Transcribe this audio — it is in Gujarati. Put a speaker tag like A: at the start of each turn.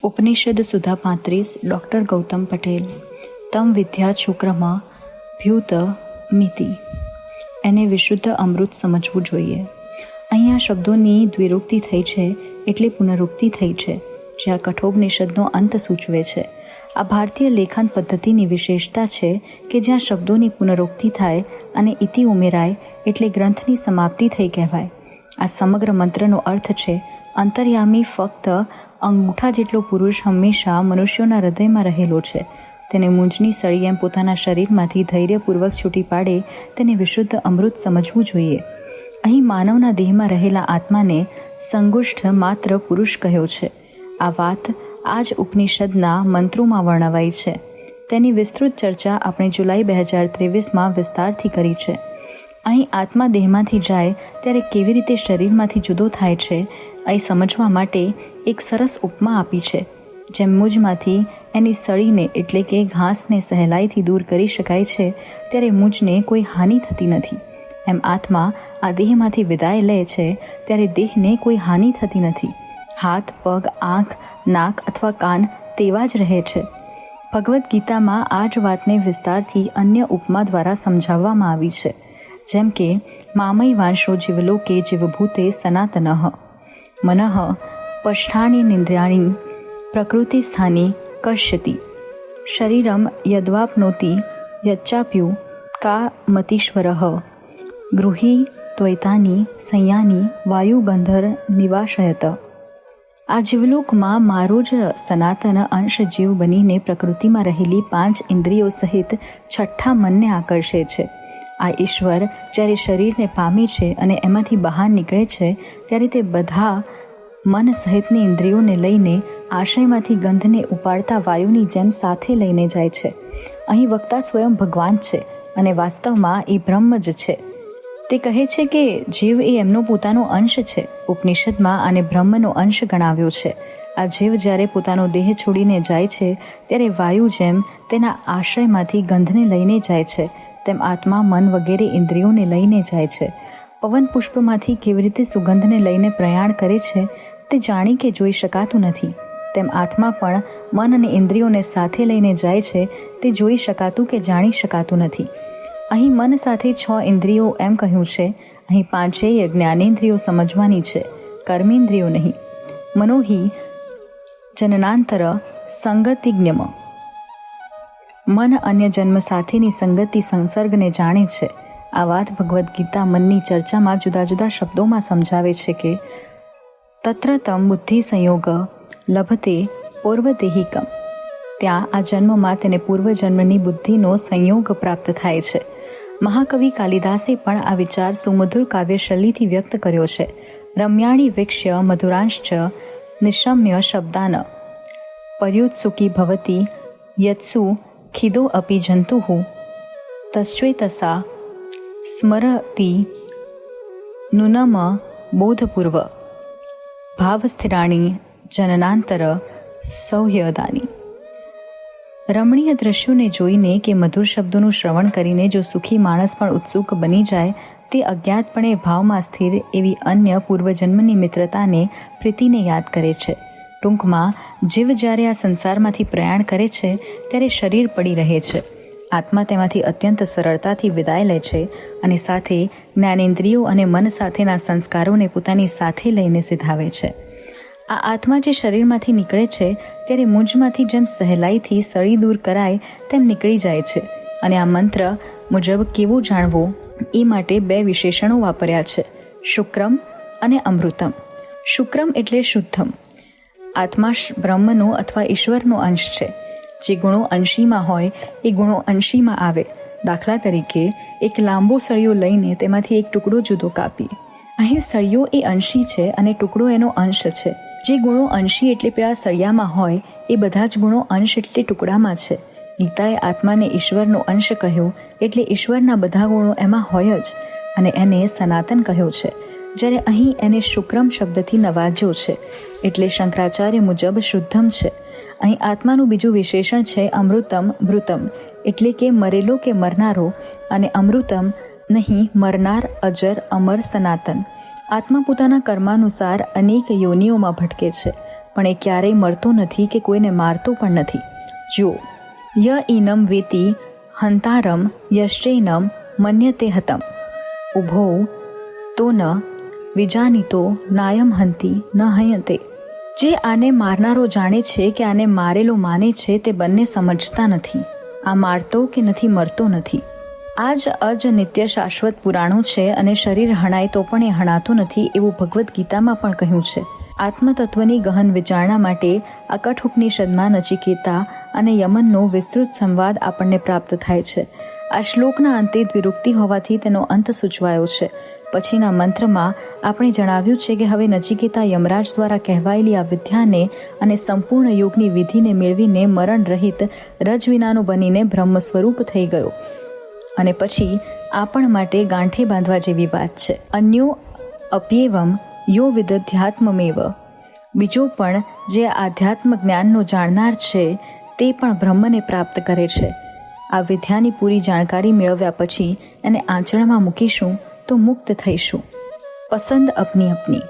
A: ઉપનિષદ સુધા 35 ડૉક્ટર ગૌતમ પટેલ તમ વિદ્યા શુક્રમાં ભ્યુત મિતિ. એને વિશુદ્ધ અમૃત સમજવું જોઈએ. અહીંયા શબ્દોની દ્વિરુક્તિ થઈ છે એટલે પુનરુક્તિ થઈ છે, જે આ કઠોપનિષદનો અંત સૂચવે છે. આ ભારતીય લેખન પદ્ધતિની વિશેષતા છે કે જ્યાં શબ્દોની પુનરુક્તિ થાય અને ઇતિ ઉમેરાય એટલે ગ્રંથની સમાપ્તિ થઈ કહેવાય. આ સમગ્ર મંત્રનો અર્થ છે અંતર્યામી ફક્ત અંગૂઠા જેટલો પુરુષ હંમેશા મનુષ્યોના હૃદયમાં રહેલો છે. તેને મૂંઝની સળી એમ પોતાના શરીરમાંથી ધૈર્યપૂર્વક છૂટી પાડે તેને વિશુદ્ધ અમૃત સમજવું જોઈએ. અહીં માનવના દેહમાં રહેલા આત્માને સંગુષ્ઠ માત્ર પુરુષ કહ્યો છે. આ વાત આ જ ઉપનિષદના મંત્રોમાં વર્ણવાઈ છે. તેની વિસ્તૃત ચર્ચા આપણે જુલાઈ 2023માં વિસ્તારથી કરી છે. અહીં આત્મા દેહમાંથી જાય ત્યારે કેવી રીતે શરીરમાંથી જુદો થાય છે એ સમજવા માટે એક સરસ ઉપમા આપી છે. જેમ મૂંઝમાંથી એની સળીને એટલે કે ઘાસને સહેલાઈથી દૂર કરી શકાય છે, ત્યારે મૂંઝને કોઈ હાનિ થતી નથી. એમ આત્મા આ દેહમાંથી વિદાય લે છે ત્યારે દેહને કોઈ હાનિ થતી નથી. હાથ, પગ, આંખ, નાક અથવા કાન તેવા જ રહે છે. ભગવદ્ ગીતામાં આ જ વાતને વિસ્તારથી અન્ય ઉપમા દ્વારા સમજાવવામાં આવી છે. જેમ કે મામય વાંશો જીવલોકે જીવભૂતે સનાતનઃ મનઃ પષ્ઠાની નિંદ્રાણી પ્રકૃતિ સ્થાની કશ્યતિ શરીરમ યદ્વાપ્નોતિ યચ્ચાપ્યુ કા મતીશ્વરઃ ગૃહી ત્વૈતાની સંયાની વાયુગંધર નિવાસયત. આ જીવલોકમાં મારો જ સનાતન અંશ જીવ બનીને પ્રકૃતિમાં રહેલી 5 ઇન્દ્રિયો સહિત છઠ્ઠા મનને આકર્ષે છે. આ ઈશ્વર જ્યારે શરીરને પામે છે અને એમાંથી બહાર નીકળે છે ત્યારે તે બધા મન સહિતની ઇન્દ્રિયોને લઈને આશયમાંથી ગંધને ઉપાડતા વાયુની જેમ સાથે લઈને જાય છે. અહીં વક્તા સ્વયં ભગવાન છે અને વાસ્તવમાં એ બ્રહ્મ જ છે. તે કહે છે કે જીવ એ એમનો પોતાનો અંશ છે. ઉપનિષદમાં આને બ્રહ્મનો અંશ ગણાવ્યો છે. આ જીવ જ્યારે પોતાનો દેહ છોડીને જાય છે ત્યારે વાયુ જેમ તેના આશયમાંથી ગંધને લઈને જાય છે, તેમ આત્મા મન વગેરે ઇન્દ્રિયોને લઈને જાય છે. પવન પુષ્પમાંથી કેવી રીતે સુગંધને લઈને પ્રયાણ કરે છે તે જાણી કે જોઈ શકાતું નથી, તેમ આત્મા પણ મન અને ઇન્દ્રિયોને સાથે લઈને જાય છે તે જોઈ શકાતું કે જાણી શકાતું નથી. અહીં મન સાથે 6 ઇન્દ્રિયો એમ કહ્યું છે. અહીં 5 જ્ઞાનેન્દ્રિયો સમજવાની છે, કર્મેન્દ્રિયો નહીં. મનોહિ જનનાંતર સંગતિજ્ઞમ. મન અન્ય જન્મ સાથેની સંગતિ સંસર્ગને જાણે છે. આ વાત ભગવદ્ ગીતા મનની ચર્ચામાં જુદા જુદા શબ્દોમાં સમજાવે છે કે તત્ર તમ બુદ્ધિ સંયોગ લભતે પૂર્વદેહિકમ. ત્યાં આ જન્મમાં તેને પૂર્વજન્મની બુદ્ધિનો સંયોગ પ્રાપ્ત થાય છે. મહાકવિ કાલિદાસે પણ આ વિચાર સુમધુર કાવ્યશૈલીથી વ્યક્ત કર્યો છે. રમ્યાણી વીક્ષ્ય મધુરાંશ્ચ નિશમ્ય શબ્દાન પર્યુત્સુકી ભવતી યત્સુ ખિદો અપી જંતુઃ તશ્ચેતસા સ્મરતી નૂનમ બોધપૂર્વ ભાવસ્થિરાણી જનનાંતર સૌહ્યદાની. રમણીય દ્રશ્યોને જોઈને કે મધુર શબ્દોનું શ્રવણ કરીને જો સુખી માણસ પણ ઉત્સુક બની જાય, તે અજ્ઞાતપણે ભાવમાં સ્થિર એવી અન્ય પૂર્વજન્મની મિત્રતાને પ્રીતિને યાદ કરે છે. ટૂંકમાં જીવ જ્યારે આ સંસારમાંથી પ્રયાણ કરે છે ત્યારે શરીર પડી રહે છે. આત્મા તેમાંથી અત્યંત સરળતાથી વિદાય લે છે અને સાથે જ્ઞાનેન્દ્રિયો અને મન સાથેના સંસ્કારોને પોતાની સાથે લઈને સિધાવે છે. આ આત્મા જે શરીરમાંથી નીકળે છે ત્યારે મૂંઝમાંથી જેમ સહેલાઈથી સળી દૂર કરાય તેમ નીકળી જાય છે. અને આ મંત્ર મુજબ કેવું જાણવું એ માટે 2 વિશેષણો વાપર્યા છે, શુક્રમ અને અમૃતમ. શુક્રમ એટલે શુદ્ધમ. આત્મા બ્રહ્મનો અથવા ઈશ્વરનો અંશ છે. જે ગુણો અંશીમાં હોય એ ગુણો અંશીમાં આવે. દાખલા તરીકે એક લાંબો સળિયો લઈને તેમાંથી એક ટુકડો જુદો કાપી. અહીં સળિયો એ અંશી છે અને ટુકડો એનો અંશ છે. જે ગુણો અંશી એટલે પેલા સળિયામાં હોય એ બધા જ ગુણો અંશ એટલે ટુકડામાં છે. ગીતાએ આત્માને ઈશ્વરનો અંશ કહ્યો એટલે ઈશ્વરના બધા ગુણો એમાં હોય જ, અને એને સનાતન કહ્યો છે. જ્યારે અહીં એને શુક્રમ શબ્દથી નવાજ્યો છે એટલે શંકરાચાર્ય મુજબ શુદ્ધમ છે. અહીં આત્માનું બીજું વિશેષણ છે અમૃતમ ભૃતમ, એટલે કે મરેલો કે મરનારો, અને અમૃતમ નહીં મરનાર, અજર, અમર, સનાતન. આત્મા પોતાના કર્માનુસાર અનેક યોનિઓમાં ભટકે છે, પણ એ ક્યારેય મરતો નથી કે કોઈને મારતો પણ નથી. જો ય ઈનમ વેતી હંતારમ યશ્ચૈનમ મન્યતે હતમ ઉભો તો ન વિજાનીતો નાયમ હંતી ન હયંતે. જે આને મારનારો જાણે છે કે આને મારેલો માને છે તે બંને સમજતા નથી. આ મારતો કે નથી મરતો નથી. આ જ અજ નિત્ય શાશ્વત પુરાણો છે અને શરીર હણાય તો પણ એ હણાતું નથી એવું ભગવદ્ ગીતામાં પણ કહ્યું છે. આત્મતત્વની ગહન વિચારણા માટે આ કઠોપનિષદમાં નચિકેતા અને યમનનો વિસ્તૃત સંવાદ આપણને પ્રાપ્ત થાય છે. આ શ્લોકના અંતે દ્વિરુક્તિ હોવાથી તેનો અંત સૂચવાયો છે. પછીના મંત્રમાં આપણે જણાવ્યું છે કે હવે નચિકેતા યમરાજ દ્વારા કહેવાયેલી આ વિદ્યાને અને સંપૂર્ણ યોગની વિધિને મેળવીને મરણ રહિત રજ વિનાનો બનીને બ્રહ્મ સ્વરૂપ થઈ ગયો. અને પછી આપણ માટે ગાંઠે બાંધવા જેવી વાત છે. અન્યો અપ્યેવમ યો વિદધ્યાત્મમેવ. બીજો પણ જે આધ્યાત્મ જ્ઞાનનો જાણનાર છે તે પણ બ્રહ્મને પ્રાપ્ત કરે છે. આ વિદ્યાની પૂરી જાણકારી મેળવ્યા પછી એને આચરણમાં મૂકીશું તો મુક્ત થઈશું. પસંદ અપની અપની.